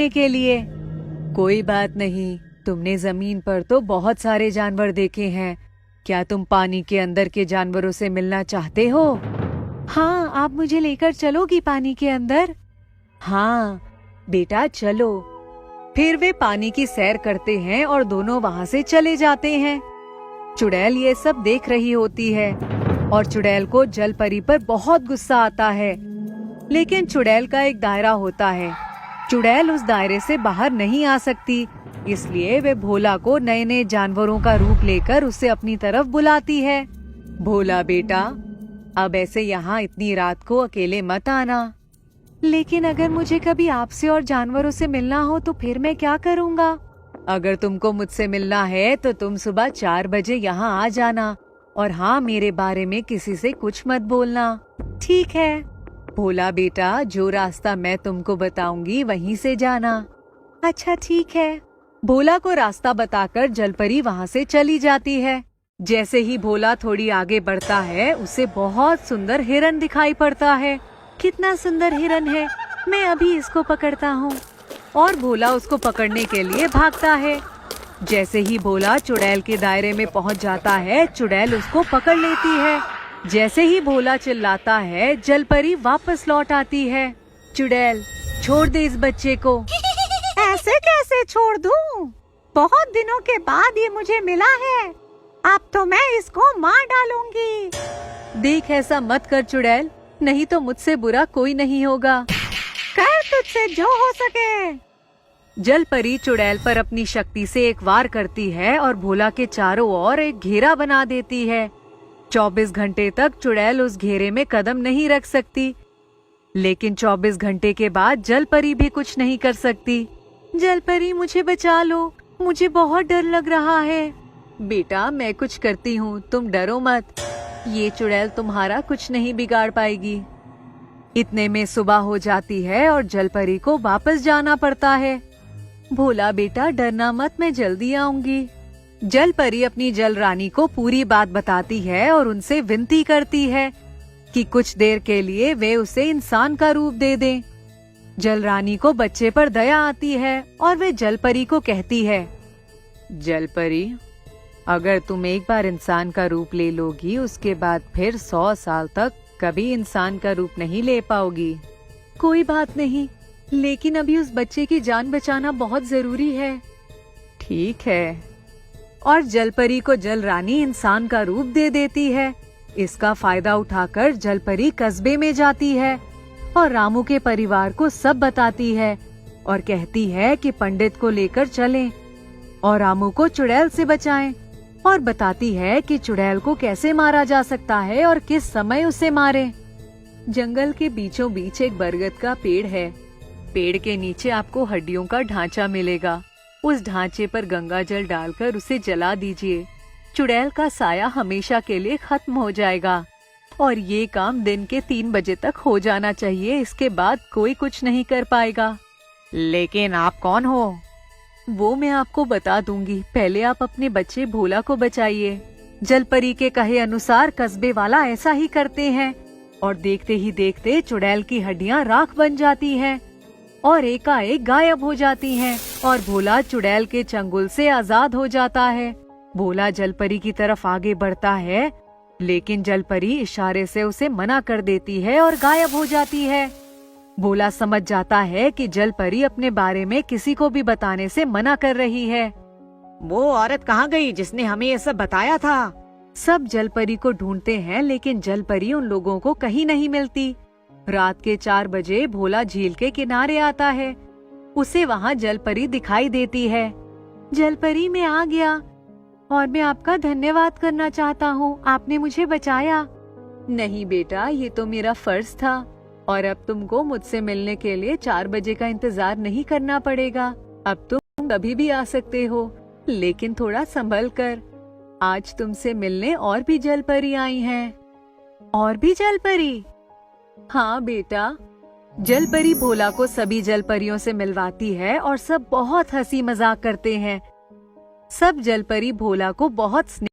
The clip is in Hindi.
मिलने के लिए। कोई बात नहीं, तुमने जमीन पर तो बहुत सारे जानवर देखे हैं। क्या तुम पानी के अंदर के जानवरों से मिलना चाहते हो? हाँ, आप मुझे लेकर चलोगी पानी के अंदर? हाँ बेटा, चलो। फिर वे पानी की सैर करते हैं और दोनों वहाँ से चले जाते हैं। चुड़ैल ये सब देख रही होती है और चुड़ैल को जल परी पर बहुत गुस्सा आता है। लेकिन चुड़ैल का एक दायरा होता है, चुड़ैल उस दायरे से बाहर नहीं आ सकती, इसलिए वे भोला को नए नए जानवरों का रूप लेकर उसे अपनी तरफ बुलाती है। भोला बेटा, अब ऐसे यहाँ इतनी रात को अकेले मत आना। लेकिन अगर मुझे कभी आपसे और जानवरों से मिलना हो तो फिर मैं क्या करूँगा? अगर तुमको मुझसे मिलना है तो तुम सुबह 4 बजे यहाँ आ जाना, और हाँ, मेरे बारे में किसी से कुछ मत बोलना। ठीक है भोला बेटा, जो रास्ता मैं तुमको बताऊंगी वहीं से जाना। अच्छा ठीक है। भोला को रास्ता बताकर जलपरी वहाँ से चली जाती है। जैसे ही भोला थोड़ी आगे बढ़ता है, उसे बहुत सुंदर हिरन दिखाई पड़ता है। कितना सुंदर हिरन है, मैं अभी इसको पकड़ता हूँ। और भोला उसको पकड़ने के लिए भागता है। जैसे ही भोला चुड़ैल के दायरे में पहुँच जाता है, चुड़ैल उसको पकड़ लेती है। जैसे ही भोला चिल्लाता है, जलपरी वापस लौट आती है। चुड़ैल, छोड़ दे इस बच्चे को। ऐसे कैसे छोड़ दूं? बहुत दिनों के बाद ये मुझे मिला है, अब तो मैं इसको मार डालूंगी। देख, ऐसा मत कर चुड़ैल, नहीं तो मुझसे बुरा कोई नहीं होगा। कर तुझसे जो हो सके। जलपरी चुड़ैल पर अपनी शक्ति से एक वार करती है और भोला के चारों ओर एक घेरा बना देती है। 24 घंटे तक चुड़ैल उस घेरे में कदम नहीं रख सकती। लेकिन 24 घंटे के बाद जलपरी भी कुछ नहीं कर सकती। जलपरी, मुझे बचा लो, मुझे बहुत डर लग रहा है। बेटा, मैं कुछ करती हूँ, तुम डरो मत। ये चुड़ैल तुम्हारा कुछ नहीं बिगाड़ पाएगी। इतने में सुबह हो जाती है और जलपरी को वापस जाना पड़ता है। भोला बेटा, डरना मत, मैं जल्दी आऊंगी। जलपरी अपनी जल रानी को पूरी बात बताती है और उनसे विनती करती है कि कुछ देर के लिए वे उसे इंसान का रूप दे दें। जल रानी को बच्चे पर दया आती है और वे जलपरी को कहती है, जलपरी, अगर तुम एक बार इंसान का रूप ले लोगी, उसके बाद फिर 100 साल तक कभी इंसान का रूप नहीं ले पाओगी। कोई बात नहीं, लेकिन अभी उस बच्चे की जान बचाना बहुत जरूरी है। ठीक है। और जलपरी को जल रानी इंसान का रूप दे देती है। इसका फायदा उठाकर जलपरी कस्बे में जाती है और रामू के परिवार को सब बताती है और कहती है कि पंडित को लेकर चलें और रामू को चुड़ैल से बचाएं, और बताती है कि चुड़ैल को कैसे मारा जा सकता है और किस समय उसे मारें। जंगल के बीचों बीच एक बरगद का पेड़ है। पेड़ के नीचे आपको हड्डियों का ढांचा मिलेगा। उस ढांचे पर गंगा जल डालकर उसे जला दीजिए। चुड़ैल का साया हमेशा के लिए खत्म हो जाएगा और ये काम दिन के 3 बजे तक हो जाना चाहिए। इसके बाद कोई कुछ नहीं कर पाएगा। लेकिन आप कौन हो? वो मैं आपको बता दूंगी, पहले आप अपने बच्चे भोला को बचाइए। जलपरी के कहे अनुसार कस्बे वाला ऐसा ही करते हैं और देखते ही देखते चुड़ैल की हड्डियां राख बन जाती हैं और एकाएक गायब हो जाती हैं और भोला चुड़ैल के चंगुल से आजाद हो जाता है। भोला जलपरी की तरफ आगे बढ़ता है, लेकिन जलपरी इशारे से उसे मना कर देती है और गायब हो जाती है। भोला समझ जाता है कि जलपरी अपने बारे में किसी को भी बताने से मना कर रही है। वो औरत कहाँ गई जिसने हमें ये सब बताया था? सब जलपरी को ढूंढते हैं, लेकिन जलपरी उन लोगों को कहीं नहीं मिलती। रात के 4 बजे भोला झील के किनारे आता है। उसे वहाँ जलपरी दिखाई देती है। जलपरी, मैं आ गया और मैं आपका धन्यवाद करना चाहता हूँ, आपने मुझे बचाया। नहीं बेटा, ये तो मेरा फर्ज था और अब तुमको मुझसे मिलने के लिए 4 बजे का इंतजार नहीं करना पड़ेगा। अब तुम कभी भी आ सकते हो, लेकिन थोड़ा संभल कर। आज तुमसे मिलने और भी जलपरी आई हैं। और भी जलपरी? हाँ बेटा। जलपरी भोला को सभी जलपरियों से मिलवाती है और सब बहुत हंसी मजाक करते हैं। सब जलपरी भोला को बहुत